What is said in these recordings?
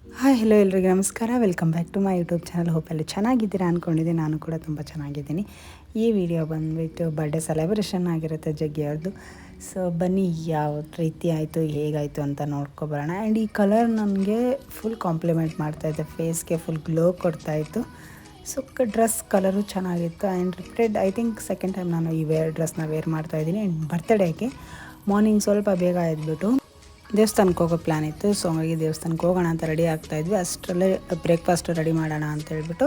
Hi hello ಎಲ್ರಿಗೂ ನಮಸ್ಕಾರ. Welcome back to my YouTube channel. Hope ಎಲ್ಲ ಚೆನ್ನಾಗಿದ್ದೀರಾ ಅಂದ್ಕೊಂಡಿದ್ದೀನಿ. ನಾನು ಕೂಡ ತುಂಬ ಚೆನ್ನಾಗಿದ್ದೀನಿ. ಈ ವಿಡಿಯೋ ಬಂದುಬಿಟ್ಟು ಬರ್ಡೇ ಸೆಲೆಬ್ರೇಷನ್ ಆಗಿರುತ್ತೆ ಜಗ್ಗಿ ಅವ್ರದ್ದು. ಸೊ ಬನ್ನಿ ಯಾವ ರೀತಿ ಆಯಿತು ಹೇಗಾಯಿತು ಅಂತ ನೋಡ್ಕೊಬರೋಣ. ಆ್ಯಂಡ್ ಈ ಕಲರ್ ನನಗೆ ಫುಲ್ ಕಾಂಪ್ಲಿಮೆಂಟ್ ಮಾಡ್ತಾಯಿದ್ದೆ, ಫೇಸ್ಗೆ ಫುಲ್ ಗ್ಲೋ ಕೊಡ್ತಾಯಿತ್ತು. ಸೊ ಡ್ರೆಸ್ ಕಲರು ಚೆನ್ನಾಗಿತ್ತು. And repeated I think second time ನಾನು ಈ ಡ್ರೆಸ್ನ ವೇರ್ ಮಾಡ್ತಾಯಿದ್ದೀನಿ. ಆ್ಯಂಡ್ ಬರ್ತಡೇಗೆ ಮಾರ್ನಿಂಗ್ ಸ್ವಲ್ಪ ಬೇಗ ಎದ್ಬಿಟ್ಟು ದೇವಸ್ಥಾನಕ್ಕೆ ಹೋಗೋ ಪ್ಲ್ಯಾನ್ ಇತ್ತು. ಸೊ ಹಾಗಾಗಿ ದೇವಸ್ಥಾನಕ್ಕೆ ಹೋಗೋಣ ಅಂತ ರೆಡಿ ಆಗ್ತಾಯಿದ್ವಿ. ಅಷ್ಟರಲ್ಲೇ ಬ್ರೇಕ್ಫಾಸ್ಟ್ ರೆಡಿ ಮಾಡೋಣ ಅಂತ ಹೇಳ್ಬಿಟ್ಟು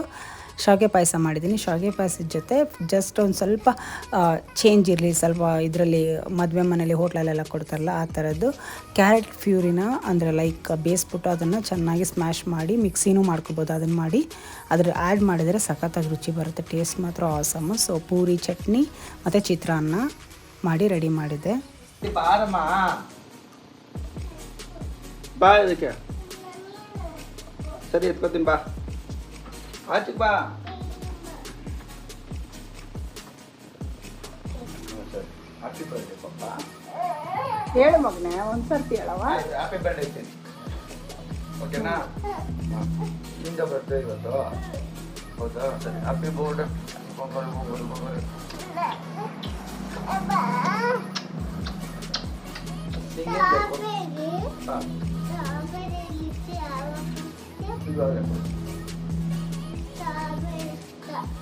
ಶಾವಿಗೆ ಪಾಯಸ ಮಾಡಿದ್ದೀನಿ. ಶಾವಿಗೆ ಪಾಯಸದ ಜೊತೆ ಜಸ್ಟ್ ಒಂದು ಸ್ವಲ್ಪ ಚೇಂಜ್ ಇರಲಿ, ಸ್ವಲ್ಪ ಇದರಲ್ಲಿ ಮದುವೆ ಮನೇಲಿ ಹೋಟ್ಲಲ್ಲೆಲ್ಲ ಕೊಡ್ತಾರಲ್ಲ ಆ ಥರದ್ದು ಕ್ಯಾರೆಟ್ ಪ್ಯೂರಿನ ಅಂದರೆ ಲೈಕ್ ಬೇಯಿಸ್ಬಿಟ್ಟು ಅದನ್ನು ಚೆನ್ನಾಗಿ ಸ್ಮ್ಯಾಶ್ ಮಾಡಿ ಮಿಕ್ಸಿನೂ ಮಾಡ್ಕೊಬೋದು. ಅದನ್ನು ಮಾಡಿ ಅದ್ರ ಆ್ಯಡ್ ಮಾಡಿದರೆ ಸಖತ್ತಾಗಿ ರುಚಿ ಬರುತ್ತೆ. ಟೇಸ್ಟ್ ಮಾತ್ರ ಆಸಮ್. ಸೊ ಪೂರಿ ಚಟ್ನಿ ಮತ್ತು ಚಿತ್ರಾನ್ನ ಮಾಡಿ ರೆಡಿ ಮಾಡಿದ್ದೆ. ಬಾ ಇದಕ್ಕೆ ಸರಿ ಎತ್ಕೋತೀನಿ. ಬಾ ಆಚೆಗೆ ಬಾ. ಸರಿ ಹ್ಯಾಪಿ ಬರ್ಡೇ ಪಪ್ಪ. ಹೇಳು ಮಗನೇ, ಒಂದ್ಸರ್ತಿ ಹೇಳವ. ಹ್ಯಾಪಿ ಬರ್ಡೇ ಐತೀನಿ, ಓಕೆನಾ? ನಿಂದ ಬರ್ಡೇ ಇವತ್ತು, ಹೌದಾ? ಸರಿ ಹ್ಯಾಪಿ ಬರ್ಡೇ. ಹಾಂ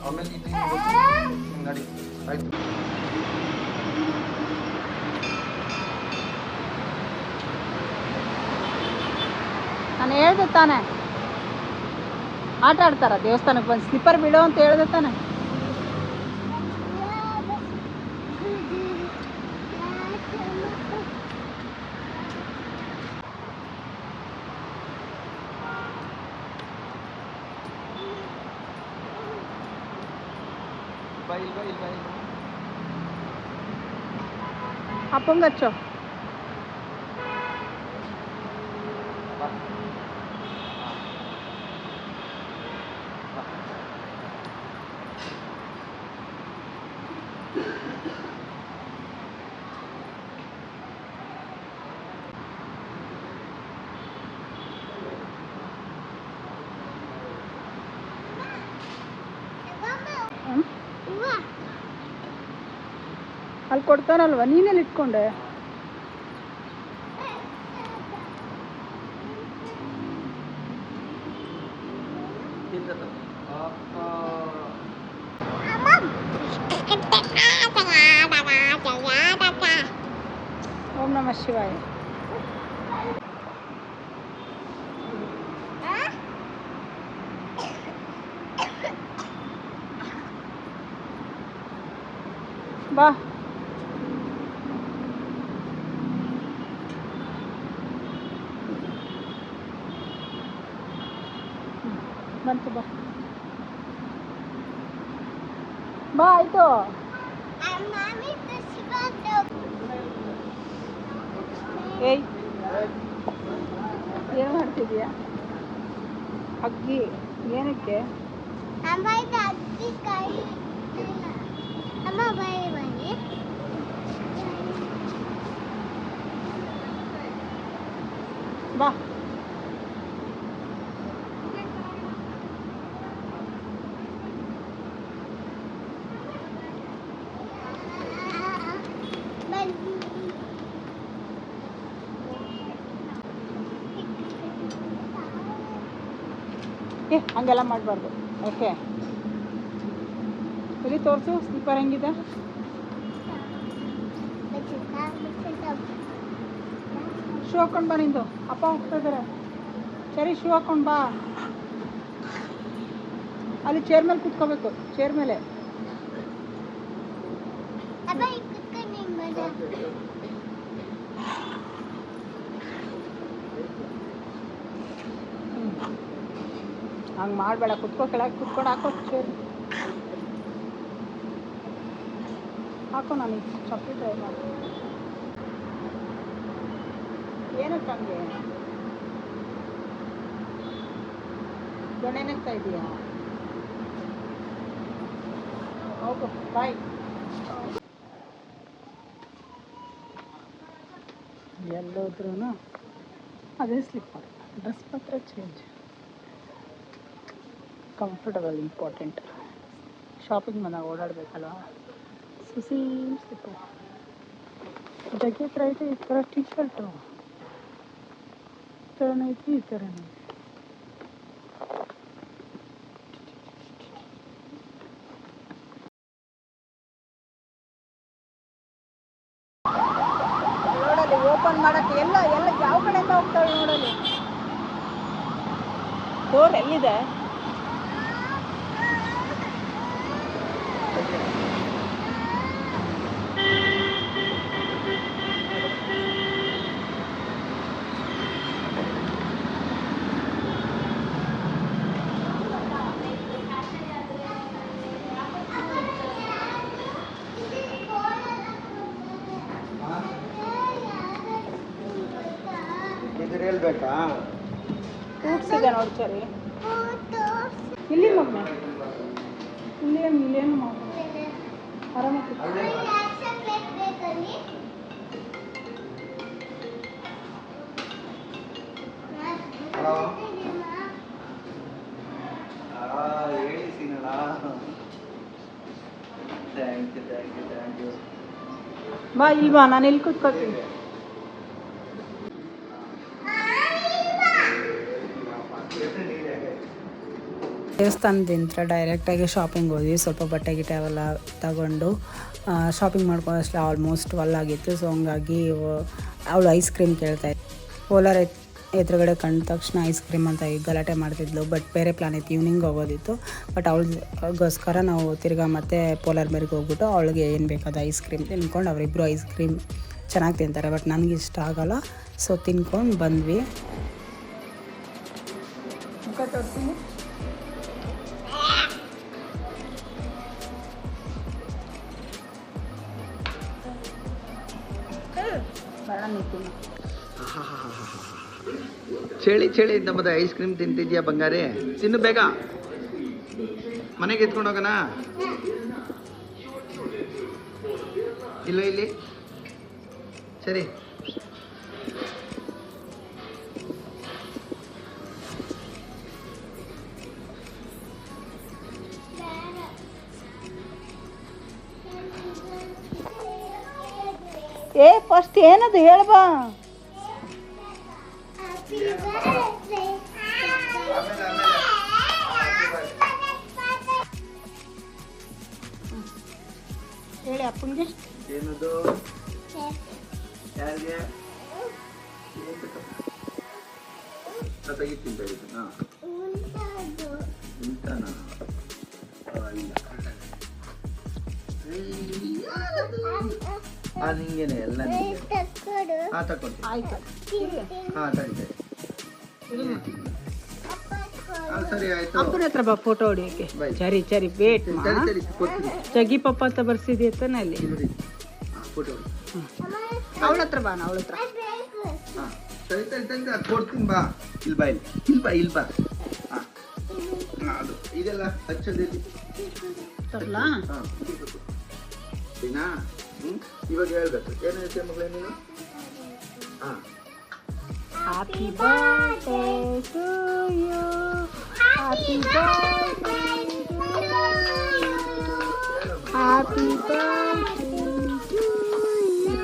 ಆಮೇಲೆ ನಡಿ ಆಯ್ತು. ನಾನು ಹೇಳ್ದೆ ತಾನೆ, ಆಟ ಆಡ್ತಾರ ದೇವಸ್ಥಾನಕ್ಕೆ ಬಂದು ಸ್ಲಿಪ್ಪರ್ ಬಿಡೋ ಅಂತ ಹೇಳ್ದೆ ತಾನೆ. ಅಪ್ಪಂಗಚ್ಚೋ. ಅಲ್ಲಿ ಕೊಡ್ತಾರಲ್ವ, ನೀನೆಲ್ಲಿ ಇಟ್ಕೊಂಡೆ? ಓಂ ನಮಃ ಶಿವಾಯ. ಬಾ ಬಂತು, ಬಾ ಬಾ. ಆಯಿತು. ಏಯ್ ಏನು ಮಾಡ್ತಿದ್ಯಾ? ಅಗ್ಗಿ ಏನಕ್ಕೆ? ಬಾ. ಹಂಗೆಲ್ಲ ಮಾಡಬಾರ್ದು, ಓಕೆ? ಇಲ್ಲಿ ತೋರಿಸು, ಸ್ಲಿಪ್ಪರ್ ಹೆಂಗಿದೆ? ಶೂ ಹಾಕ್ಕೊಂಡು ಬಾ. ನಿಂದು ಅಪ್ಪ ಹೋಗ್ತಾ ಇದ್ದಾರೆ. ಸರಿ, ಶೂ ಹಾಕ್ಕೊಂಡು ಬಾ. ಅಲ್ಲಿ ಚೇರ್ ಮೇಲೆ ಕೂತ್ಕೋಬೇಕು, ಚೇರ್ ಮೇಲೆ. ಹಂಗೆ ಮಾಡಬೇಡ, ಕುತ್ಕೋ, ಕೆಳಗೆ ಕುತ್ಕೊಂಡು ಹಾಕೋ ಚೇರ್ ಹಾಕೋ. ನಾನು ಚಪ್ಪಲಿ ಟ್ರೈ ಮಾಡಿ. ಏನಕ್ಕೆ ಹಂಗೆ ಗಣೆನಗ್ತಾ ಇದೆಯಾ? ಹೋಗು, ಬಾಯ್. ಎಲ್ಲೋದ್ರೂ ಅದೇ ಸ್ಲಿಪ್ಪರ್. ಡ್ರೆಸ್ ಮಾತ್ರ ಚೇಂಜ್. Comfortable important. ಶಾಪಿಂಗ್ ಬಂದಾಗ ಓಡಾಡಬೇಕಲ್ವ. Same slipper. ಜಗ್ಗೆ ಹತ್ರ ಐತೆ ಈ ಥರ ಟೀ ಶರ್ಟು. ಈ ಥರನೇ ಐತಿ, ಈ ಥರನೇ. ನೋಡಲಿ ಓಪನ್ ಮಾಡಕ್ಕೆ ಎಲ್ಲ ಯಾವ ಕಡೆಯಿಂದ ಹೋಗ್ತಾಳೆ ನೋಡಲಿ. ಡೋರ್ ಎಲ್ಲಿದೆ? ಹೇಳ್ಬೇಕಾ? ಫ್ರೂಟ್ಸ್ ಇದೆ ನೋಡಿ ಸರಿ. ಇಲ್ಲಿ ಮಮ್ಮ ಇಲ್ಲೇನು ಮಮ್ಮ ಆರಾಮಾಗಿ ಹೇಳಿ ಸೀನಣ್ಣ. Thank you. ಬಾ ಇಲ್ಲಿ ಬಾ, ನಾನು ಇಲ್ಲಿ ಕೂತ್ಕೊಳ್ತೀನಿ. ದೇವಸ್ಥಾನದಿಂದ ಡೈರೆಕ್ಟಾಗಿ ಶಾಪಿಂಗ್ ಹೋದ್ವಿ. ಸ್ವಲ್ಪ ಬಟ್ಟೆ ಗಿಟ್ಟೆ ಅವೆಲ್ಲ ತಗೊಂಡು ಶಾಪಿಂಗ್ ಮಾಡ್ಕೊಂಡಷ್ಟೇ ಆಲ್ಮೋಸ್ಟ್ 12 ಆಗಿತ್ತು. ಸೊ ಹಂಗಾಗಿ ಅವಳು ಐಸ್ ಕ್ರೀಮ್ ಕೇಳ್ತಾಯಿತ್ತು. ಪೋಲಾರ್ ಎದುರುಗಡೆ ಕಂಡ ತಕ್ಷಣ ಐಸ್ ಕ್ರೀಮ್ ಅಂತ ಗಲಾಟೆ ಮಾಡ್ತಿದ್ಲು. ಬಟ್ ಬೇರೆ ಪ್ಲಾನ್ ಇತ್ತು, ಈವ್ನಿಂಗ್ ಹೋಗೋದಿತ್ತು. ಬಟ್ ಅವಳಿಗೋಸ್ಕರ ನಾವು ತಿರ್ಗಾ ಮತ್ತೆ ಪೋಲಾರ್ ಮೇರೆಗೆ ಹೋಗ್ಬಿಟ್ಟು ಅವಳಿಗೆ ಏನು ಬೇಕಾದ ಐಸ್ ಕ್ರೀಮ್ ತಿನ್ಕೊಂಡು, ಅವರಿಬ್ಬರು ಐಸ್ ಕ್ರೀಮ್ ಚೆನ್ನಾಗಿ ತಿಂತಾರೆ, ಬಟ್ ನನಗೆ ಇಷ್ಟ ಆಗೋಲ್ಲ. ಸೊ ತಿನ್ಕೊಂಡು ಬಂದ್ವಿ. ಮುಖ ತೋರಿಸ್ತೀನಿ. ಚಳಿ ನಮ್ಮದು ಐಸ್ ಕ್ರೀಮ್ ತಿಂತಿದ್ಯಾ ಬಂಗಾರಿ? ತಿನ್ನು ಬೇಗ, ಮನೆಗೆ ಎತ್ಕೊಂಡು ಹೋಗೋಣ. ಇಲ್ಲ ಇಲ್ಲಿ ಸರಿ. ಫಸ್ಟ್ ಏನದು ಹೇಳ್ಬಾ. ಹೇಳಿ ಅಪ್ಪನಿಗೆ. ಏನದು? ಯಾರಿಗೆ? ತೆಗಿತೀನಿ ನಿಂಗೇನೆ ಎಲ್ಲ ತಗೊಳ್ತೀನಿ. ಆಯ್ತು, ತಗೊಳ್ತೀನಿ. ಸರಿ ಆಯ್ತು. ಅಪ್ಪನ ಹತ್ರ ಬಾ ಫೋಟೋ ಹೊಡಿಯೋಕ್ಕೆ. ಸರಿ ವೇಟ್ ಜಗ್ಗಿ ಪಪ್ಪ ಅಂತ ಬರ್ಸಿದ್ಯ ತಾನೆ ಅಲ್ಲಿ. ಅವಳ ಹತ್ರ ಬಾ, ಅವಳ ಹತ್ರ. ಸರಿ ಕೊಡ್ತೀನಿ ಬಾ. ಇಲ್ಲಿ ಬಾ. ಅದು ಇದೆಲ್ಲ ಹಚ್ಚೋದಿಲ್ಲ ತರ್ಲಾ? ಸರಿನಾ? ಇವಾಗ ಹೇಳ್ಬೇಕು. ಏನು ಹೇಳ್ತೀಯ ಮಗಳೇ ನೀನು? Happy birthday to you. Happy birthday to you. Happy birthday to you.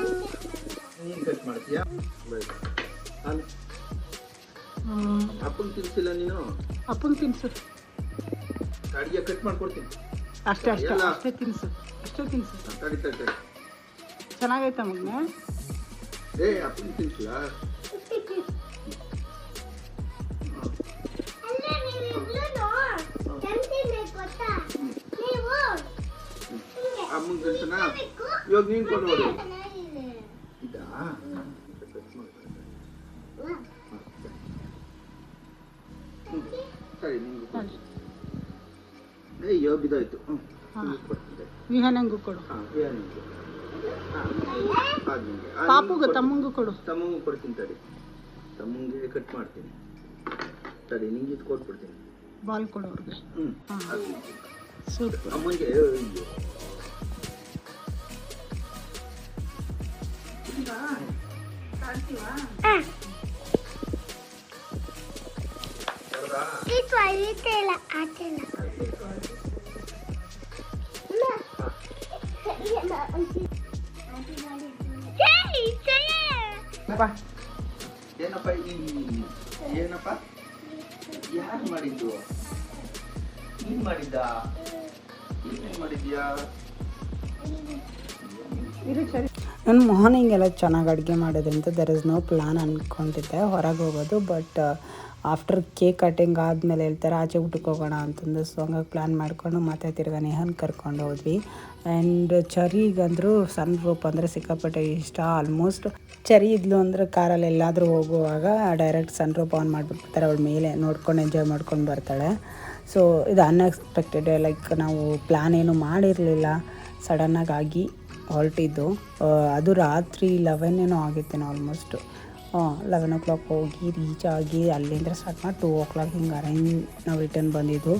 ನೀನು ಕಟ್ ಮಾಡ್ತೀಯಾ? ಅಪ್ಪನ ತಿನ್ಸಿಲ್ಲ ನೀನು? ಅಪ್ಪನ ತಿನ್ಸು. ಅಡಿಗೆ ಕಟ್ ಮಾಡ್ಕೊಡ್ತೀನಿ. ಅಷ್ಟೇ ತಿನ್ಸು. ತಡಿ. ಚೆನ್ನಾಗೈತ ಮಗನೇ? ಅಪ್ಪನ ತಿನ್ಸಿಲ್ಲ? ಅಮ್ಮನ ತಿನ್ಸನಾ? ಇವಾಗ ನೀನು ಕೊಡ್ಬೋದು. ಇದಾ? ಸರಿ ನಿಮ್ಗೆ ಬಿದ್ದಾಯ್ತು. ವಿಹಾನಂಗೂ ಕೊಡು. ಪಾಪುಗ ತಮ್ಮಂಗೂ ಕೊಡು. ತಮ್ಮಂಗೂ ಕೊಡ್ತೀನಿ ತಡಿ. ತಮ್ಮಂಗೆ ಕಟ್ ಮಾಡ್ತೀನಿ ತಡಿ. ನಿಂಗೆ ಇದು ಕೊಟ್ಬಿಡ್ತೀನಿ. ಬಾಲ್ ಕೊಡು ಅವ್ರಿಗೆ. ಸೂಪರ್. ಅಮ್ಮಂಗೆ ಬಾ ಏನಪ್ಪ ಏನಪ್ಪ ಯಾರು ಮಾಡಿದ್ದು ನೀನ್ ಮಾಡಿದ್ದ ಏನೇನ್ ಮಾಡಿದ್ಯಾ ನನ್ನ ಮಾರ್ನಿಂಗ್ ಎಲ್ಲ ಚೆನ್ನಾಗಿ ಅಡುಗೆ ಮಾಡೋದ್ರಿಂದ ದರ್ ಇಸ್ ನೋ ಪ್ಲಾನ್ ಅಂದ್ಕೊಂಡಿದ್ದೆ ಹೊರಗೆ ಹೋಗೋದು. ಬಟ್ ಆಫ್ಟರ್ ಕೇಕ್ ಕಟಿಂಗ್ ಆದಮೇಲೆ ಹೇಳ್ತಾರೆ ಆಚೆ ಊಟಕ್ಕೆ ಹೋಗೋಣ ಅಂತಂದು. ಸೊ ಹಂಗಾಗಿ ಪ್ಲ್ಯಾನ್ ಮಾಡಿಕೊಂಡು ಮತ್ತೆ ತಿರ್ಗಾ ನೇಹನ್ ಕರ್ಕೊಂಡು ಹೋದ್ವಿ. ಆ್ಯಂಡ್ ಚರಿಗಂದರೂ ಸನ್ ರೂಪ್ ಅಂದರೆ ಸಿಕ್ಕಾಪಟ್ಟೆ ಇಷ್ಟ. ಆಲ್ಮೋಸ್ಟ್ ಚರಿ ಇದ್ಲು ಅಂದರೆ ಕಾರಲ್ಲಿ ಎಲ್ಲಾದರೂ ಹೋಗುವಾಗ ಡೈರೆಕ್ಟ್ ಸನ್ ರೂಪ್ ಆನ್ ಮಾಡಿಬಿಡ್ತಾರೆ, ಅವಳ ಮೇಲೆ ನೋಡ್ಕೊಂಡು ಎಂಜಾಯ್ ಮಾಡ್ಕೊಂಡು ಬರ್ತಾಳೆ. ಸೊ ಇದು ಅನ್ಎಕ್ಸ್ಪೆಕ್ಟೆಡ್, ಲೈಕ್ ನಾವು ಪ್ಲ್ಯಾನ್ ಏನು ಮಾಡಿರಲಿಲ್ಲ, ಸಡನ್ನಾಗಿ ಆಗಿ ಹೊರಟಿದ್ದು. ಅದು ರಾತ್ರಿ 11 ಏನೋ ಆಗಿತ್ತೇನೋ ಆಲ್ಮೋಸ್ಟು. 11 o'clock ಹೋಗಿ ರೀಚ್ ಆಗಿ ಅಲ್ಲಿಂದ ಸ್ಟಾರ್ಟ್ ಮಾಡಿ 2 o'clock ಹಿಂಗೆ ಅರೇಂಜ್ ನಾವು ರಿಟರ್ನ್ ಬಂದಿದ್ದು.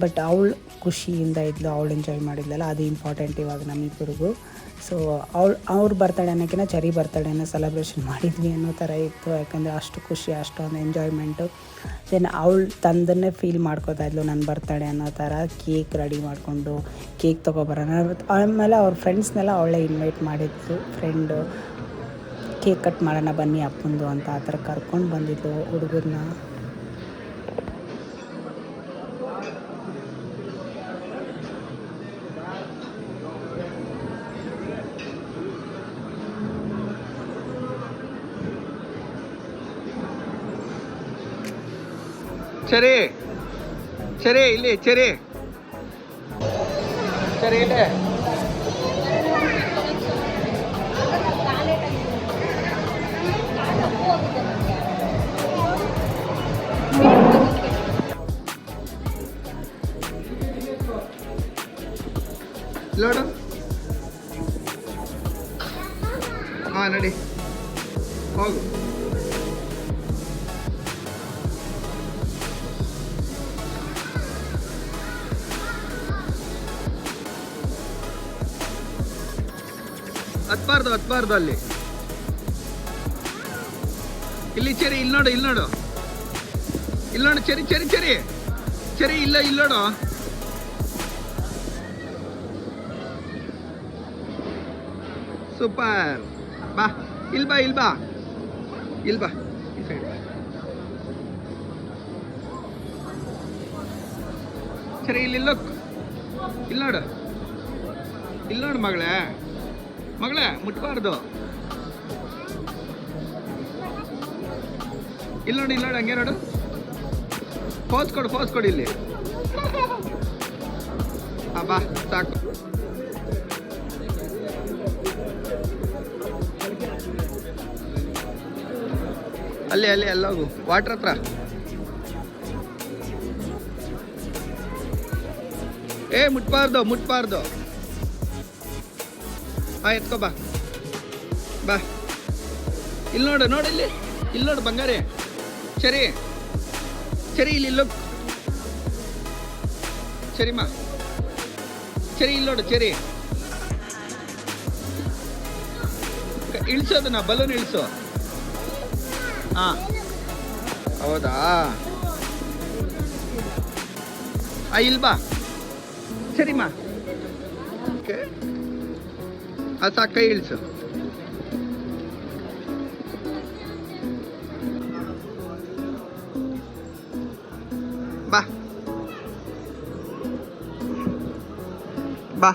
ಬಟ್ ಅವಳು ಖುಷಿಯಿಂದ ಇದ್ಲು, ಅವಳು ಎಂಜಾಯ್ ಮಾಡಿದ್ಲಲ್ಲ, ಅದು ಇಂಪಾರ್ಟೆಂಟ್ ಇವಾಗ ನಮ್ಮಿಬ್ಬರಿಗೂ. ಸೊ ಅವ್ರ ಬರ್ತಡೇ ಅನ್ನೋಕ್ಕಿಂತ ಚರಿ ಬರ್ತಡೇನ ಸೆಲೆಬ್ರೇಷನ್ ಮಾಡಿದ್ವಿ ಅನ್ನೋ ಥರ ಇತ್ತು. ಯಾಕಂದರೆ ಅಷ್ಟು ಖುಷಿ, ಅಷ್ಟೊಂದು ಎಂಜಾಯ್ಮೆಂಟು. ದೆನ್ ಅವಳು ತಂದನ್ನೇ ಫೀಲ್ ಮಾಡ್ಕೋತಾ ಇದ್ಲು ನನ್ನ ಬರ್ತಡೇ ಅನ್ನೋ ಥರ. ಕೇಕ್ ರೆಡಿ ಮಾಡಿಕೊಂಡು ಕೇಕ್ ತೊಗೊಬರೋಣ. ಆಮೇಲೆ ಅವ್ರ ಫ್ರೆಂಡ್ಸ್ನೆಲ್ಲ ಅವಳೇ ಇನ್ವೈಟ್ ಮಾಡಿದ್ಲು. ಫ್ರೆಂಡು ಕೇಕ್ ಕಟ್ ಮಾಡೋಣ ಬನ್ನಿ ಅಪ್ಪಂದು ಅಂತ ಆ ಥರ ಕರ್ಕೊಂಡು ಬಂದಿದ್ಲು ಹುಡುಗರನ್ನ. ಚರಿ ಚರಿ ಇಲ್ಲಿ ಚರಿ ಚರಿ ಇಲ್ಲಿ ನೋಡು. ಹಾಂ ನಡಿ ಹೋಗು. ಹತ್ಬಾರ್ದು ಅಲ್ಲಿ. ಇಲ್ಲಿ ಚರಿ, ಇಲ್ಲಿ ನೋಡು, ಇಲ್ಲಿ ನೋಡು, ಇಲ್ಲಿ ನೋಡು ಚರಿ ಚರಿ ಚರಿ ಚರಿ ಇಲ್ಲ, ಇಲ್ಲಿ ನೋಡು. ಸೂಪರ್. ಬಾ ಇಲ್ಲಿ ಬಾ ಇಲ್ಲಿ ಬಾ ಇಲ್ಲಿ ಬಾ ಈ ಸೈಡ್. ಸರಿ ಇಲ್ಲಿ ಲುಕ್, ಇಲ್ಲಿ ನೋಡು, ಇಲ್ಲಿ ನೋಡು ಮಗಳೇ ಮುಟ್ಬಾರ್ದು. ಇಲ್ಲಿ ನೋಡಿ, ಇಲ್ಲಿ ನೋಡು, ಹಂಗೆ ನೋಡು. ಪೋಸ್ ಕೊಡು ಇಲ್ಲಿ. ಬಾ ಸಾಕು. ಅಲ್ಲಿ ಎಲ್ಲೋಗು ವಾಟ್ರ್ ಹತ್ರ. ಮುಟ್ಬಾರ್ದು. ಎತ್ಕೋ ಬಾ. ಇಲ್ಲಿ ನೋಡು ಇಲ್ಲಿ ನೋಡು ಬಂಗಾರಿ. ಚರಿ ಇಲ್ಲಿ ಲುಕ್. ಚರಿಮಾ ಚರಿ ಇಲ್ಲಿ ನೋಡು. ಚರಿ ಇಳಿಸೋದನ್ನ ಬಲೂನ್ ಇಳಿಸು. ಹಾಂ ಹೌದಾ, ಇಲ್ಲಿ ಬಾ. ಸರಿಮಾ ಓಕೆ, ಅದು ಸಾಕು, ಕೈ ಇಳಿಸು. ಬಾ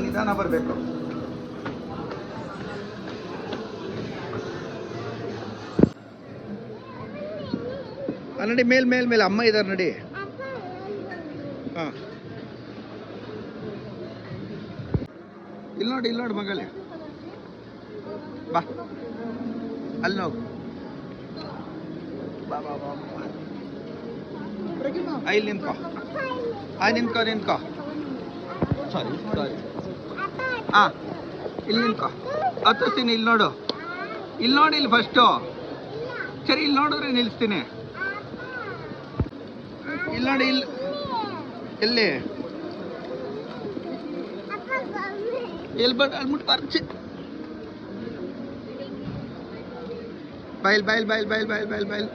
ನಿಧಾನ ಬರಬೇಕು. ನಡಿ ಮೇಲ್ ಅಮ್ಮ ಇದಾರೆ ನಡಿ. ಹಾಂ ಇಲ್ಲಿ ನೋಡಿ ಮಗಳೇ. ಬಾ ಅಲ್ಲಿ ಹೋಗು. ಬಾ ಇಲ್ಲಿ ನಿಂತ್ಕೋ. ಸಾರಿ ಹಾಂ ಇಲ್ಲಿ ನಿಂತ್ಕೋ. ಹತ್ತಿಸ್ತೀನಿ. ಇಲ್ಲಿ ನೋಡು, ಇಲ್ಲಿ ಫಸ್ಟು. ಸರಿ ಇಲ್ಲಿ ನೋಡಿದ್ರೆ ನಿಲ್ಲಿಸ್ತೀನಿ. ಇಲ್ಲಿ ನೋಡಿ, ಎಲ್ಲಿ ಅಲ್ಲಿ ಮುಟ್ಬಾರ್ದು. ಬೈಲ್ ಬೈಲ್ ಬೈಲ್ ಬೈಲ್ ಬೈಲ್ ಬೈಲ್ ಬೈಲ್.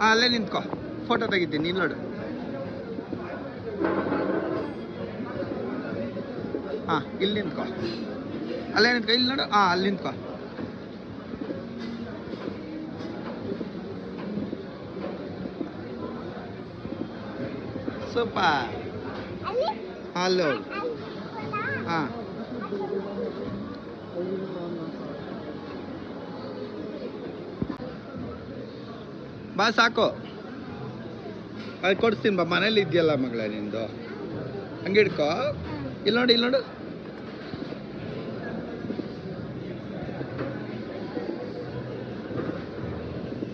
ಅಲ್ಲೇ ನಿಂತ್ಕೋ, ಫೋಟೋ ತೆಗಿತೀನಿ, ಇಲ್ಲಿ ನೋಡು. ಇಲ್ಲಿ ನಿಂತ್ಕೋ, ಅಲ್ಲೇ ನಿಂತ್ಕೋ, ಇಲ್ಲಿ ನೋಡು. ಅಲ್ಲಿ ನಿಂತ್ಕೋ. ಸೂಪರ್. ಹಲೋ. ಬಾ ಸಾಕು, ಅಲ್ಲಿ ಕೊಡಿಸ್ತೀನಿ ಬಾ. ಮನೇಲಿ ಇದೆಯಲ್ಲ ಮಗಳೇ ನಿಂದು, ಹಂಗೆ ಹಿಡ್ಕೋ. ಇಲ್ಲಿ ನೋಡು, ಇಲ್ಲಿ ನೋಡು.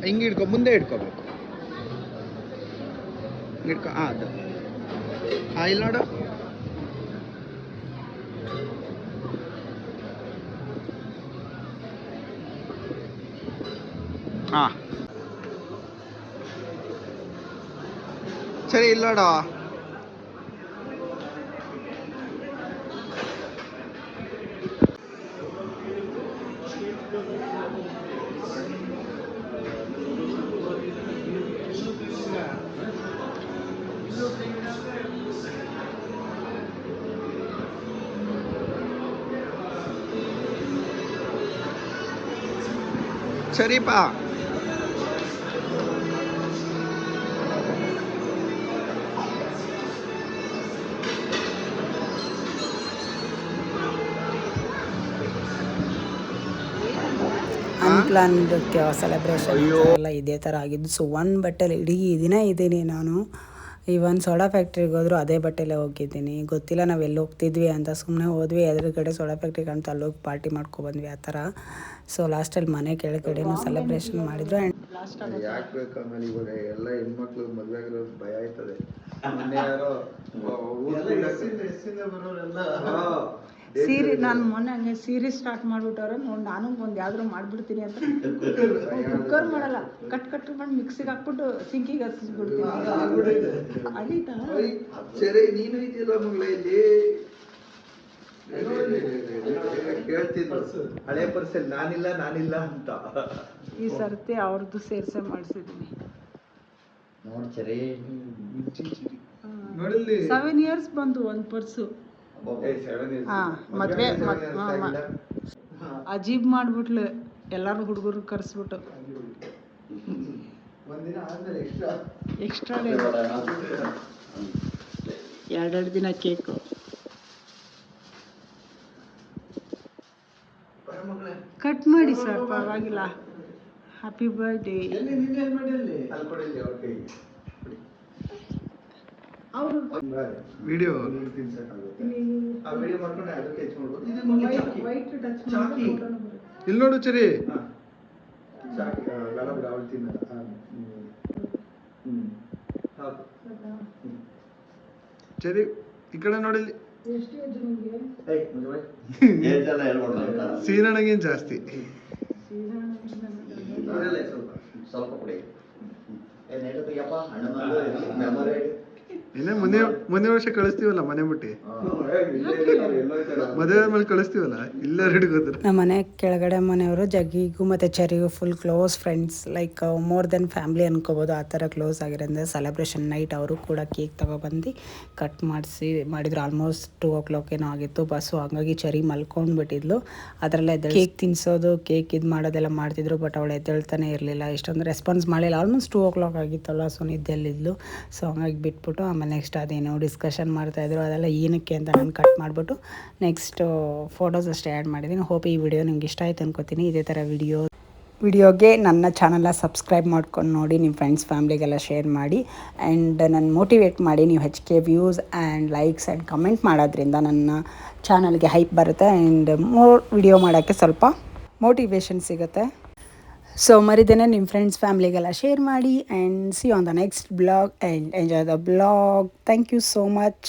ಹಿಂಗೆ ಹಿಡ್ಕೊ, ಮುಂದೆ ಹಿಡ್ಕೋಬೇಕು. ಹಿಡ್ಕೊ. ಅದು ಇಲ್ಲಿ ನೋಡು. ಸರಿ, ಇಲ್ಲಿ ನೋಡು. ಸರಿಪಾ. ಅನ್ಪ್ಲಾನ್ಡ್ ಸೆಲೆಬ್ರೇಷನ್ ಎಲ್ಲ ಇದೇ ಥರ ಆಗಿದ್ದು. ಸೊ ಒಂದು ಬಟ್ಟೆಲಿ ಇಡೀ ದಿನ ಇದ್ದೀನಿ ನಾನು. ಇವನ್ ಸೋಡಾ ಫ್ಯಾಕ್ಟ್ರಿಗೆ ಹೋದ್ರು ಅದೇ ಬಟ್ಟೆಲೇ ಹೋಗಿದ್ದೀನಿ. ಗೊತ್ತಿಲ್ಲ ನಾವು ಎಲ್ಲಿ ಹೋಗ್ತಿದ್ವಿ ಅಂತ, ಸುಮ್ಮನೆ ಹೋದ್ವಿ, ಎದುರುಗಡೆ ಸೋಡಾ ಫ್ಯಾಕ್ಟ್ರಿ ಕಾಣ್ತು, ಅಲ್ಲೋಗಿ ಪಾರ್ಟಿ ಮಾಡ್ಕೊಬಂದ್ವಿ ಆ ಥರ. ಸೊ ಲಾಸ್ಟಲ್ಲಿ ಮನೆ ಕೆಳಗಡೆನೂ ಸೆಲೆಬ್ರೇಷನ್ ಮಾಡಿದ್ರು. ಆ್ಯಂಡ್ ಯಾಕೆ ಬೇಕು ಆಮೇಲೆ ಇವಾಗ ಎಲ್ಲ ಹೆಣ್ಮಕ್ಳು ಮದುವೆ ಆಗಿರೋದು ಭಯ ಆಯ್ತದೆ. ಮೊನ್ನೆ ಯಾರೋ ಸೀರೆ, ನಾನು ಮೊನ್ನೆ ಹಂಗೆ ಸೀರೆ ಸ್ಟಾರ್ಟ್ ಮಾಡಿಬಿಟ್ಟವ್ರೆ ನೋಡಿ, ನಾನು ಒಂದು ಯಾವ್ದಾರು ಮಾಡಿಬಿಡ್ತೀನಿ ಅಂತ. ಕುಕ್ಕರ್ ಮಾಡಲ್ಲ, ಕಟ್ ಮಾಡಿ ಮಿಕ್ಸಿಗೆ ಹಾಕ್ಬಿಟ್ಟು ಸಿಂಕಿಗೆ ಹಸಿಸ್ಬಿಡ್ತೀನಿ. ಅಳಿತಾ ಸರಿ, ನೀನು ಇದೆಯಲ್ಲ ಮಗಳ ಇಲ್ಲಿ ಕೇಳ್ತಿದ್ರು ಹಳೆ ಪರ್ಸಲ್ ನಾನಿಲ್ಲ ಅಂತ. ಈ ಸರ್ತಿ ಅವ್ರದ್ದು ಸೇರ್ಸೆ ಮಾಡಿಸಿದ್ದೀನಿ. ನೋಡಿಲ್ಲಿ 7 years ಬಂದು ಒಂದು ಪರ್ಸು. ಮದ್ವೆ ಅಜೀಬ್ ಮಾಡ್ಬಿಟ್ಲು, ಎಲ್ಲಾರು ಹುಡುಗರು ಕರೆಸ್ಬಿಟ್ಟು ಎಕ್ಸ್ಟ್ರಾ ಡೇ 2 ದಿನ ಕೇಕು. ಕಟ್ ಮಾಡಿ ಸರ್, ಪರವಾಗಿಲ್ಲ. Happy birthday. ಅವರು ವಿಡಿಯೋ ಇಲ್ಲಿ ನೋಡು ಚರಿ. ಚರಿ ಈ ಕಡೆ ನೋಡಿ. ಸೀನಣ್ಣಗೇನು ಜಾಸ್ತಿ. ಸ್ವಲ್ಪ ಇನ್ನೇ ಮುಂದೆ ವರ್ಷ ಕಳಿಸ್ತೀವಲ್ಲ ಮನೆ ಬಿಟ್ಟು, ಮದುವೆ ಮೇಲೆ ಕಳಿಸ್ತೀವಲ್ಲ, ಇಲ್ಲ ಹಿಡ್ಕೋದ್ರು. ನಮ್ಮ ಮನೆ ಕೆಳಗಡೆ ಮನೆಯವರು ಜಗ್ಗಿಗೂ ಮತ್ತು ಚರಿಗೂ full close friends, like more than family ಅನ್ಕೋಬೋದು. ಆ ಥರ ಕ್ಲೋಸ್ ಆಗಿರೋದ್ರಿಂದ ಸೆಲೆಬ್ರೇಷನ್ ನೈಟ್ ಅವರು ಕೂಡ ಕೇಕ್ ತೊಗೊಬಂದು ಕಟ್ ಮಾಡಿದ್ರು. ಆಲ್ಮೋಸ್ಟ್ 2 o'clock ಏನೋ ಆಗಿತ್ತು ಬಸ್ಸು, ಹಾಗಾಗಿ ಚರಿ ಮಲ್ಕೊಂಡ್ಬಿಟ್ಟಿದ್ಲು. ಅದರಲ್ಲೇ ಕೇಕ್ ತಿನ್ನಿಸೋದು, ಕೇಕ್ ಇದು ಮಾಡೋದೆಲ್ಲ ಮಾಡ್ತಿದ್ರು. ಬಟ್ ಅವಳು ಎದ್ದೇಳ್ತಾನೆ ಇರಲಿಲ್ಲ, ಇಷ್ಟೊಂದು ರೆಸ್ಪಾನ್ಸ್ ಮಾಡಲಿಲ್ಲ. ಆಲ್ಮೋಸ್ಟ್ 2 o'clock ಆಗಿತ್ತಲ್ಲ, ಸೊ ನಿದ್ದೆಲ್ಲಿದ್ಲು. ಸೊ ಹಂಗಾಗಿ ಬಿಟ್ಬಿಟ್ಟು ಆಮೇಲೆ ನೆಕ್ಸ್ಟ್ ಅದೇನೋ ಡಿಸ್ಕಷನ್ ಮಾಡ್ತಾಯಿದ್ರು, ಅದೆಲ್ಲ ಏನಕ್ಕೆ ಅಂತ ನಾನು ಕಟ್ ಮಾಡಿಬಿಟ್ಟು ನೆಕ್ಸ್ಟ್ ಫೋಟೋಸ್ ಅಷ್ಟೇ ಆ್ಯಡ್ ಮಾಡಿದ್ದೀನಿ. ಹೋಪ್ ಈ ವಿಡಿಯೋ ನಿಮ್ಗೆ ಇಷ್ಟ ಆಯಿತು ಅನ್ಕೋತೀನಿ. ಇದೇ ಥರ ವಿಡಿಯೋಗೆ ನನ್ನ ಚಾನಲ್ನ ಸಬ್ಸ್ಕ್ರೈಬ್ ಮಾಡ್ಕೊಂಡು ನೋಡಿ, ನಿಮ್ಮ ಫ್ರೆಂಡ್ಸ್ ಫ್ಯಾಮ್ಲಿಗೆಲ್ಲ ಶೇರ್ ಮಾಡಿ. ಆ್ಯಂಡ್ ನನ್ನ ಮೋಟಿವೇಟ್ ಮಾಡಿ. ನೀವು HK views and likes and comment ಮಾಡೋದ್ರಿಂದ ನನ್ನ ಚಾನಲ್ಗೆ ಹೈಪ್ ಬರುತ್ತೆ ಆ್ಯಂಡ್ ಮೋರ್ ವಿಡಿಯೋ ಮಾಡೋಕ್ಕೆ ಸ್ವಲ್ಪ ಮೋಟಿವೇಶನ್ ಸಿಗುತ್ತೆ. ಸೊ ಮರಿದೇನೆ ನಿಮ್ಮ ಫ್ರೆಂಡ್ಸ್ ಫ್ಯಾಮ್ಲಿಗೆಲ್ಲ ಶೇರ್ ಮಾಡಿ. And see on the next blog and enjoy the blog. Thank you so much.